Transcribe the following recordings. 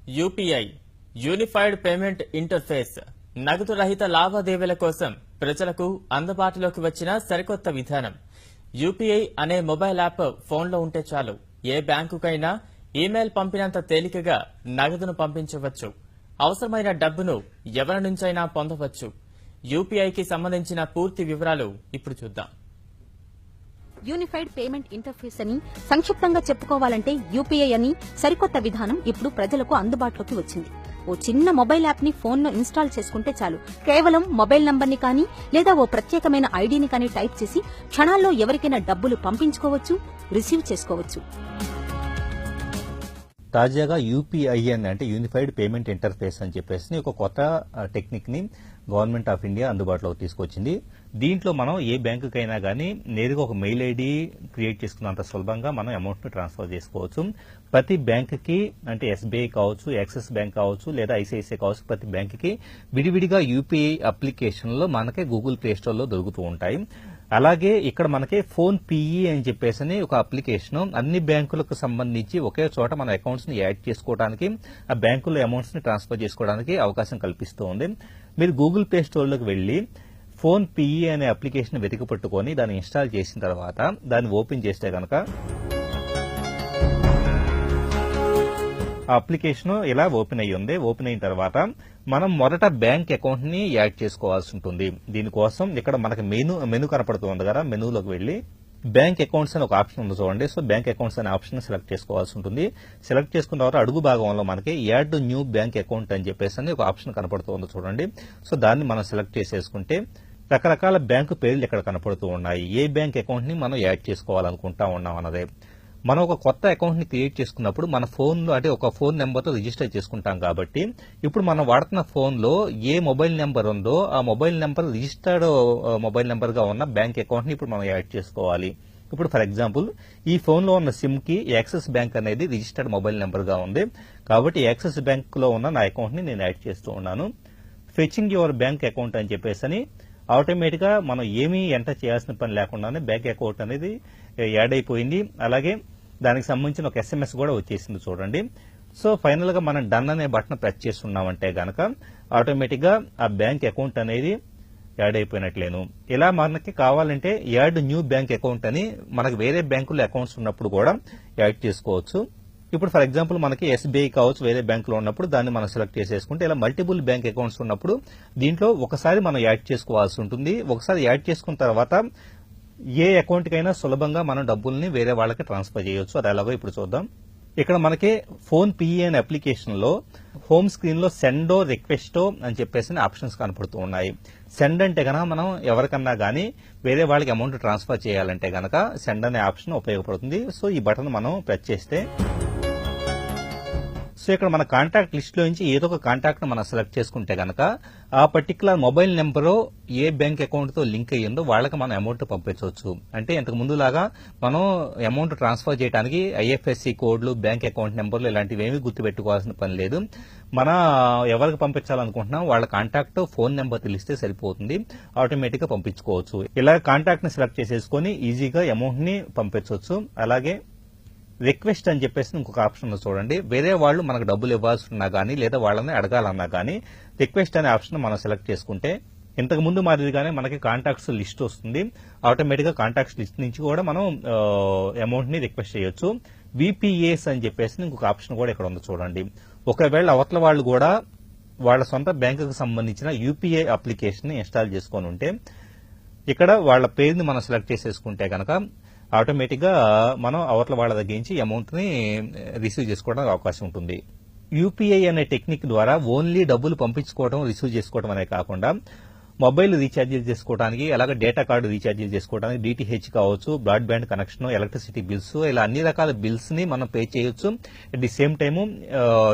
UPI unified payment interface నగదు రహిత లావాదేవీల కోసం ప్రజలకు అందుబాటులోకి వచ్చిన సరికొత్త విధానం. యూపీఐ అనే మొబైల్ యాప్ ఫోన్లో ఉంటే చాలు ఏ బ్యాంకుకైనా ఈమెయిల్ పంపినంత తేలికగా నగదును పంపించవచ్చు. అవసరమైన డబ్బును ఎవరి నుంచైనా పొందవచ్చు. యూపీఐకి సంబంధించిన పూర్తి వివరాలు ఇప్పుడు చూద్దాం. యూనిఫైడ్ పేమెంట్ ఇంటర్ఫేస్ అని సంక్షిప్తంగా చెప్పుకోవాలంటే యూపీఐ అని సరికొత్త విధానం ఇప్పుడు ప్రజలకు అందుబాటులోకి వచ్చింది. ఓ చిన్న మొబైల్ యాప్ ని ఫోన్లో ఇన్స్టాల్ చేసుకుంటే చాలు. కేవలం మొబైల్ నంబర్ని కానీ లేదా ఓ ప్రత్యేకమైన ఐడీని కానీ టైప్ చేసి క్షణాల్లో ఎవరికైనా డబ్బులు పంపించుకోవచ్చు, రిసీవ్ చేసుకోవచ్చు. తాజాగా యూపీఐ అంటే యూనిఫైడ్ పేమెంట్ ఇంటర్ఫేస్ అని చెప్పేసి ఒక కొత్త టెక్నిక్ ని గవర్నమెంట్ ఆఫ్ ఇండియా అందుబాటులోకి తీసుకొచ్చింది. దీంట్లో మనం ఏ బ్యాంకుకైనా కానీ నేరుగా ఒక మెయిల్ ఐడి క్రియేట్ చేసుకున్నంత సులభంగా మనం అమౌంట్ ని ట్రాన్స్ఫర్ చేసుకోవచ్చు. ప్రతి బ్యాంకుకి అంటే ఎస్బీఐ కావచ్చు, యాక్సిస్ బ్యాంక్ కావచ్చు లేదా ఐసిఐసిఐ కావచ్చు, ప్రతి బ్యాంకుకి విడివిడిగా యూపీఐ అప్లికేషన్లో మనకి గూగుల్ ప్లే స్టోర్ లో దొరుకుతూ ఉంటాయి. అలాగే ఇక్కడ మనకి ఫోన్ పిఈ అని చెప్పేసి ఒక అప్లికేషన్ అన్ని బ్యాంకులకు సంబంధించి ఒకే చోట మన అకౌంట్స్ ని యాడ్ చేసుకోవడానికి, ఆ బ్యాంకులో అమౌంట్స్ ని ట్రాన్స్ఫర్ చేసుకోవడానికి అవకాశం కల్పిస్తూ ఉంది. మీరు గూగుల్ ప్లే స్టోర్ లోకి వెళ్లి ఫోన్ పిఈ అనే అప్లికేషన్ వెతికి పట్టుకొని దాన్ని ఇన్స్టాల్ చేసిన తర్వాత దాన్ని ఓపెన్ చేస్తే కనుక ఆ అప్లికేషన్ ఇలా ఓపెన్ అయ్యి ఉంది. ఓపెన్ అయిన తర్వాత మనం మొదట బ్యాంక్ అకౌంట్ ని యాడ్ చేసుకోవాల్సి ఉంటుంది. దీనికోసం ఇక్కడ మనకి మెనూ కనపడుతుంది కదా, మెనూలోకి వెళ్లి బ్యాంక్ అకౌంట్స్ అని ఒక ఆప్షన్ ఉంది చూడండి. సో బ్యాంక్ అకౌంట్స్ అనే ఆప్షన్ సెలెక్ట్ చేసుకోవాల్సి ఉంటుంది. సెలెక్ట్ చేసుకున్న తర్వాత అడుగు భాగంలో మనకి యాడ్ న్యూ బ్యాంక్ అకౌంట్ అని చెప్పేసి ఒక ఆప్షన్ కనపడుతుంది చూడండి. సో దాన్ని మనం సెలెక్ట్ చేసేసుకుంటే రకరకాల బ్యాంకు పేర్లు ఇక్కడ కనపడుతూ ఉన్నాయి. ఏ బ్యాంక్ అకౌంట్ ని మనం యాడ్ చేసుకోవాలనుకుంటా ఉన్నాం అన్నదే. మనం ఒక కొత్త అకౌంట్ ని క్రియేట్ చేసుకున్నప్పుడు మన ఫోన్ లో అంటే ఒక ఫోన్ నెంబర్ తో రిజిస్టర్ చేసుకుంటాం కాబట్టి ఇప్పుడు మనం వాడుతున్న ఫోన్ లో ఏ మొబైల్ నెంబర్ ఉందో ఆ mobile number registered mobile number గా ఉన్న బ్యాంక్ అకౌంట్ ని ఇప్పుడు మనం యాడ్ చేసుకోవాలి. ఇప్పుడు ఫర్ ఎగ్జాంపుల్ ఈ ఫోన్ లో ఉన్న సిమ్ కి యాక్సిస్ బ్యాంక్ అనేది రిజిస్టర్డ్ మొబైల్ నెంబర్ గా ఉంది కాబట్టి యాక్సిస్ బ్యాంక్ లో ఉన్న నా అకౌంట్ ని నేను యాడ్ చేస్తూ ఉన్నాను. ఫెచింగ్ యువర్ బ్యాంక్ అకౌంట్ అని చెప్పేసి ఆటోమేటిక్ గా మనం ఏమీ ఎంటర్ చేయాల్సిన పని లేకుండానే బ్యాంక్ అకౌంట్ అనేది యాడ్ అయిపోయింది. అలాగే దానికి సంబంధించిన ఒక ఎస్ఎంఎస్ కూడా వచ్చేసింది చూడండి. సో ఫైనల్ గా మనం డన్ అనే బటన్ ప్రెస్ చేస్తున్నామంటే గనక ఆటోమేటిక్ గా ఆ బ్యాంక్ అకౌంట్ అనేది యాడ్ అయిపోయినట్లేను. ఇలా మనకి కావాలంటే యాడ్ న్యూ బ్యాంక్ అకౌంట్ అని మనకి వేరే బ్యాంకులో అకౌంట్స్ ఉన్నప్పుడు కూడా యాడ్ చేసుకోవచ్చు. ఇప్పుడు ఫర్ ఎగ్జాంపుల్ మనకి ఎస్బీఐ కావచ్చు వేరే బ్యాంకులో ఉన్నప్పుడు దాన్ని మనం సెలెక్ట్ చేసేసుకుంటే ఇలా మల్టిపుల్ బ్యాంక్ అకౌంట్స్ ఉన్నప్పుడు దీంట్లో ఒకసారి మనం యాడ్ చేసుకోవాల్సి ఉంటుంది. ఒకసారి యాడ్ చేసుకున్న తర్వాత ఏ అకౌంట్ కైనా సులభంగా మనం డబ్బుల్ని వేరే వాళ్ళకి ట్రాన్స్ఫర్ చేయొచ్చు. అది ఎలాగో ఇప్పుడు చూద్దాం. ఇక్కడ మనకి ఫోన్ పిఈ అనే అప్లికేషన్ లో హోమ్ స్క్రీన్ లో సెండో రిక్వెస్టో అని చెప్పేసి ఆప్షన్స్ కనపడుతూ ఉన్నాయి. సెండ్ అంటే గనక మనం ఎవరికన్నా గానీ వేరే వాళ్ళకి అమౌంట్ ట్రాన్స్ఫర్ చేయాలంటే గనక సెండ్ అనే ఆప్షన్ ఉపయోగపడుతుంది. సో ఈ బటన్ మనం ప్రెస్ చేస్తే సో ఇక్కడ మన కాంటాక్ట్ లిస్ట్ లో నుంచి ఏదో ఒక కాంటాక్ట్ మనం సెలెక్ట్ చేసుకుంటే గనక ఆ పర్టికులర్ మొబైల్ నెంబర్ ఏ బ్యాంక్ అకౌంట్ తో లింక్ అయ్యిందో వాళ్ళకి మనం అమౌంట్ పంపించవచ్చు. అంటే ఇంతకు ముందు లాగా మనం అమౌంట్ ట్రాన్స్ఫర్ చేయడానికి ఐఎఫ్ఎస్సి కోడ్లు, బ్యాంక్ అకౌంట్ నెంబర్లు ఇలాంటివి ఏమీ గుర్తుపెట్టుకోవాల్సిన పని లేదు. మన ఎవరికి పంపించాలనుకుంటున్నాం వాళ్ళ కాంటాక్ట్ ఫోన్ నెంబర్ తెలిస్తే సరిపోతుంది, ఆటోమేటిక్ గా పంపించుకోవచ్చు. ఇలా కాంటాక్ట్ ని సెలెక్ట్ చేసేసుకుని ఈజీగా అమౌంట్ ని పంపించవచ్చు. అలాగే రిక్వెస్ట్ అని చెప్పేసి ఇంకొక ఆప్షన్ ఉంది చూడండి. వేరే వాళ్ళు మనకు డబ్బులు ఇవ్వాల్సి ఉన్నా గానీ లేదా వాళ్ళని అడగాలన్నా గానీ రిక్వెస్ట్ అనే ఆప్షన్ మనం సెలెక్ట్ చేసుకుంటే ఇంతకు ముందు మాదిరిగానే మనకి కాంటాక్ట్స్ లిస్ట్ వస్తుంది. ఆటోమేటిక్ గా కాంటాక్ట్స్ లిస్ట్ నుంచి కూడా మనం అమౌంట్ ని రిక్వెస్ట్ చేయొచ్చు. విపిఏస్ అని చెప్పేసి ఇంకొక ఆప్షన్ కూడా ఇక్కడ ఉంది చూడండి. ఒకవేళ అవతల వాళ్ళు కూడా వాళ్ళ సొంత బ్యాంకుకు సంబంధించిన యూపీఐ అప్లికేషన్ ని ఇన్స్టాల్ చేసుకొని ఉంటే ఇక్కడ వాళ్ళ పేరుని మనం సెలెక్ట్ చేసేసుకుంటే కనుక ఆటోమేటిక్ గా మనం అవతల వాళ్ళ దగ్గర నుంచి అమౌంట్ ని రిసీవ్ చేసుకోవడానికి అవకాశం ఉంటుంది. యూపీఐ అనే టెక్నిక్ ద్వారా ఓన్లీ డబ్బులు పంపించుకోవడం, రిసీవ్ చేసుకోవడం అనే కాకుండా మొబైల్ రీఛార్జీలు చేసుకోవడానికి, అలాగే డేటా కార్డు రీఛార్జీలు చేసుకోవడానికి, డిటిహెచ్ కావచ్చు, బ్రాడ్బ్యాండ్ కనెక్షన్, ఎలక్ట్రిసిటీ బిల్స్, ఇలా అన్ని రకాల బిల్స్ ని మనం పే చేయొచ్చు. అట్ ది సేమ్ టైమ్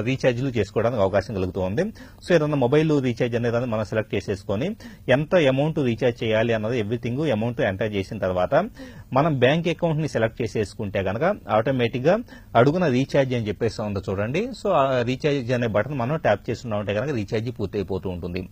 రీఛార్జీలు చేసుకోవడానికి అవకాశం కలుగుతుంది. సో ఏదన్నా మొబైల్ రీఛార్జ్ అనేది మనం సెలెక్ట్ చేసేసుకొని ఎంత అమౌంట్ రీఛార్జ్ చేయాలి అన్నది ఎవ్రీథింగ్ అమౌంట్ ఎంటర్ చేసిన తర్వాత మనం బ్యాంక్ అకౌంట్ ని సెలెక్ట్ చేసేసుకుంటే కనుక ఆటోమేటిక్ గా అడుగున రీఛార్జ్ అని చెప్పేసి ఉందో చూడండి. సో ఆ రీఛార్జ్ అనే బటన్ మనం ట్యాప్ చేస్తున్నామంటే కనుక రీఛార్జ్ పూర్తి అయిపోతూ ఉంటుంది.